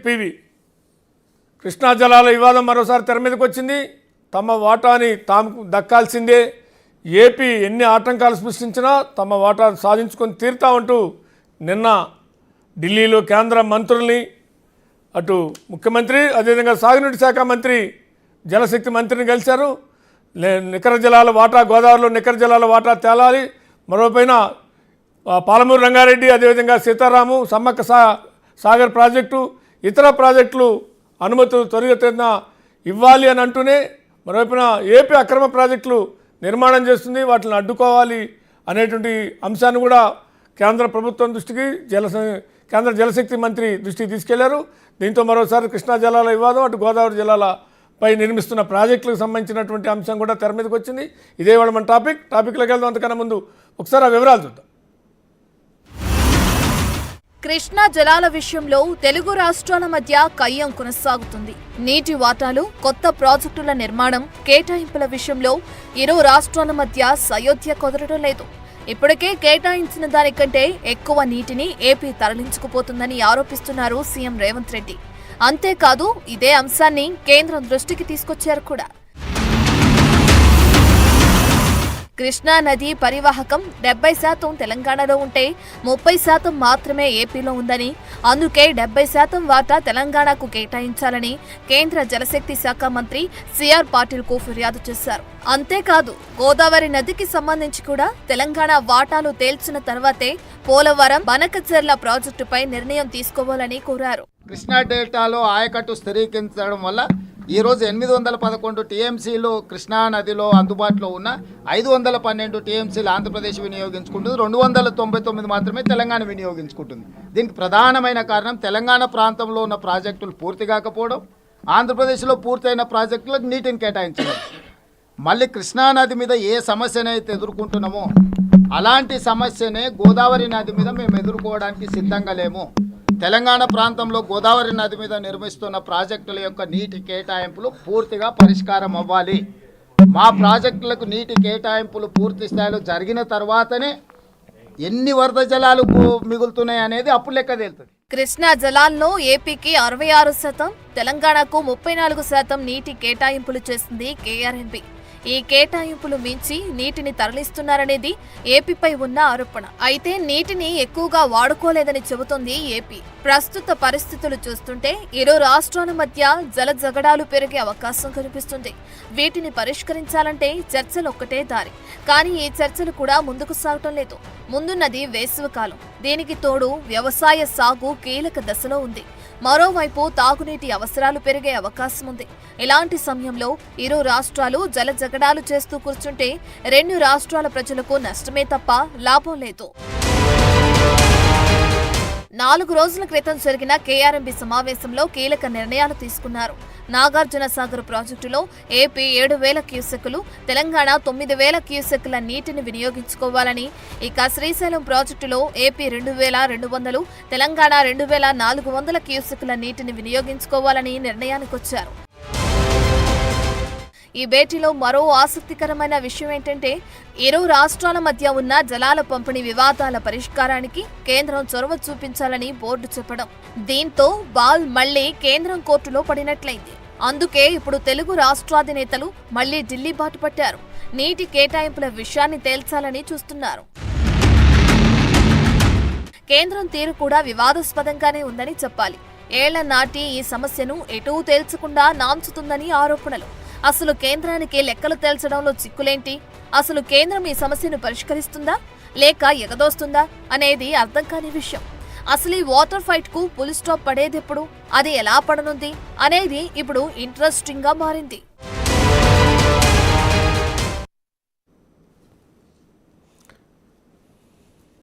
PV Krishna జలాల వివాదం మరోసారి తెర మీదకి వచ్చింది. తమ వాటాని తాము దక్కాల్సిందే, ఏపీ ఎన్ని ఆటంకాలు సృష్టించినా తమ వాటా సాధించుకొని తీరుతామంటూ నిన్న ఢిల్లీలో కేంద్ర మంత్రుల్ని, అటు ముఖ్యమంత్రి అదేవిధంగా సాగునీటి శాఖ మంత్రి జలశక్తి మంత్రిని కలిశారు. నికర జలాల వాటా, గోదావరిలో నికర జలాల వాటా తేలాలి. మరోపైన పాలమూరు రంగారెడ్డి అదేవిధంగా సీతారాము సమ్మక్క సాగర్ ప్రాజెక్టు, ఇతర ప్రాజెక్టులు అనుమతులు త్వరితగతిన ఇవ్వాలి అని అంటూనే మరోవైపున ఏపీ అక్రమ ప్రాజెక్టులు నిర్మాణం చేస్తుంది, వాటిని అడ్డుకోవాలి అనేటువంటి అంశాన్ని కూడా కేంద్ర ప్రభుత్వం దృష్టికి కేంద్ర జలశక్తి మంత్రి దృష్టికి తీసుకెళ్లారు. దీంతో మరోసారి కృష్ణా జలాల వివాదం, అటు గోదావరి జలాలపై నిర్మిస్తున్న ప్రాజెక్టులకు సంబంధించినటువంటి అంశం కూడా తెర మీదకి వచ్చింది. ఇదే వాళ్ళ మన టాపిక్లోకి వెళ్దాం. అంతకన్నా ముందు ఒకసారి ఆ వివరాలు చూద్దాం. కృష్ణా జలాల విషయంలో తెలుగు రాష్ట్రాల మధ్య కయ్యం కొనసాగుతుంది. నీటి వాటాలు, కొత్త ప్రాజెక్టుల నిర్మాణం, కేటాయింపుల విషయంలో ఇరు రాష్ట్రాల మధ్య సయోధ్య కుదరడం లేదు. ఇప్పటికే కేటాయించిన దానికంటే ఎక్కువ నీటిని ఏపీ తరలించుకుపోతుందని ఆరోపిస్తున్నారు సీఎం రేవంత్ రెడ్డి. అంతేకాదు ఇదే అంశాన్ని కేంద్రం దృష్టికి తీసుకొచ్చారు కూడా. కృష్ణా నది పరివాహకం 70% తెలంగాణలో ఉంటే 30% మాత్రమే ఏపీలో ఉందని, అందుకే 70% వాటా తెలంగాణకు కేటాయించాలని కేంద్ర జలశక్తి శాఖ మంత్రి సిఆర్ పాటిల్కు ఫిర్యాదు చేశారు. అంతేకాదు గోదావరి నదికి సంబంధించి కూడా తెలంగాణ వాటాలు తేల్చిన తర్వాతే పోలవరం, బనకచెర్ల ప్రాజెక్టుపై నిర్ణయం తీసుకోవాలని కోరారు. కృష్ణా డెల్టాలో ఆయకట్టు స్థిరీకరించడం వల్ల ఈరోజు 811 టీఎంసీలు కృష్ణా నదిలో అందుబాటులో ఉన్న 512 టీఎంసీలు ఆంధ్రప్రదేశ్ వినియోగించుకుంటుంది, 299 మాత్రమే తెలంగాణ వినియోగించుకుంటుంది. దీనికి ప్రధానమైన కారణం తెలంగాణ ప్రాంతంలో ఉన్న ప్రాజెక్టులు పూర్తి కాకపోవడం, ఆంధ్రప్రదేశ్లో పూర్తయిన ప్రాజెక్టులకు నీటిని కేటాయించడం. మళ్ళీ కృష్ణా నది మీద ఏ సమస్యనైతే ఎదుర్కొంటున్నామో అలాంటి సమస్యనే గోదావరి నది మీద మేము ఎదుర్కోవడానికి సిద్ధంగా లేము. తెలంగాణ ప్రాంతంలో గోదావరి నది మీద నిర్మిస్తున్న ప్రాజెక్టుల యొక్క నీటి కేటాయింపులు పూర్తిగా పరిష్కారం అవ్వాలి. మా ప్రాజెక్టులకు నీటి కేటాయింపులు పూర్తి స్థాయిలో జరిగిన తర్వాతనే ఎన్ని వరద జలాలు మిగులుతున్నాయి అనేది అప్పుడు లెక్క తేలుతుంది. కృష్ణా జలాల్లో ఏపీకి 66%, తెలంగాణకు 34% నీటి కేటాయింపులు చేసింది కేఆర్ఎంబీ. ఈ కేటాయింపులు మించి నీటిని తరలిస్తున్నారనేది ఏపీపై ఉన్న ఆరోపణ. అయితే నీటిని ఎక్కువగా వాడుకోలేదని చెబుతోంది ఏపీ. ప్రస్తుత పరిస్థితులు చూస్తుంటే ఇరు రాష్ట్రాల మధ్య జల జగడాలు పెరిగే అవకాశం కనిపిస్తుంది. వీటిని పరిష్కరించాలంటే చర్చలు ఒక్కటే దారి. కానీ ఈ చర్చలు కూడా ముందుకు సాగటం లేదు. ముందున్నది వేసవికాలం, దీనికి తోడు వ్యవసాయ సాగు కీలక దశలో ఉంది. మరోవైపు తాగునీటి అవసరాలు పెరిగే అవకాశం ఉంది. ఇలాంటి సమయంలో ఇరు రాష్ట్రాలు జల జగడాలు చేస్తూ కూర్చుంటే 2 రాష్ట్రాల ప్రజలకు నష్టమే తప్ప లాభం లేదు. 4 రోజుల క్రితం జరిగిన కేఆర్ఎంబీ సమావేశంలో కీలక నిర్ణయాలు తీసుకున్నారు. నాగార్జున సాగర్ ప్రాజెక్టులో ఏపీ 7,000 క్యూసెక్కులు, తెలంగాణ 9,000 క్యూసెక్కుల నీటిని వినియోగించుకోవాలని, ఇక శ్రీశైలం ప్రాజెక్టులో ఏపీ 2,200, తెలంగాణ 2,400 క్యూసెక్కుల నీటిని వినియోగించుకోవాలని నిర్ణయానికొచ్చారు. ఈ భేటీలో మరో ఆసక్తికరమైన విషయం ఏంటంటే ఇరు రాష్ట్రాల మధ్య ఉన్న జలాల పంపిణీ వివాదాల పరిష్కారానికి కేంద్రం చొరవ చూపించాలని బోర్డు చెప్పడం. దీంతో బాల్ మళ్లీ కేంద్రం కోర్టులో పడినట్లయింది. అందుకే ఇప్పుడు తెలుగు రాష్ట్రాధినేతలు మళ్లీ ఢిల్లీ బాట పట్టారు. నీటి కేటాయింపుల విషయాన్ని తేల్చాలని చూస్తున్నారు. కేంద్రం తీరు కూడా వివాదాస్పదంగానే ఉందని చెప్పాలి. ఏళ్ల నాటి ఈ సమస్యను ఎటూ తేల్చకుండా నాంచుతుందని ఆరోపణలు. అసలు కేంద్రానికి లెక్కలు తేల్చడంలో చిక్కులేంటి? అసలు కేంద్రం ఈ సమస్యను పరిష్కరిస్తుందా లేక ఎగదోస్తుందా అనేది అర్థం కాని విషయం. అసలు ఈ వాటర్ ఫైట్ కు ఫుల్ స్టాప్ పడేదెప్పుడు, అది ఎలా పడనుంది అనేది ఇప్పుడు ఇంట్రెస్టింగ్ గా మారింది.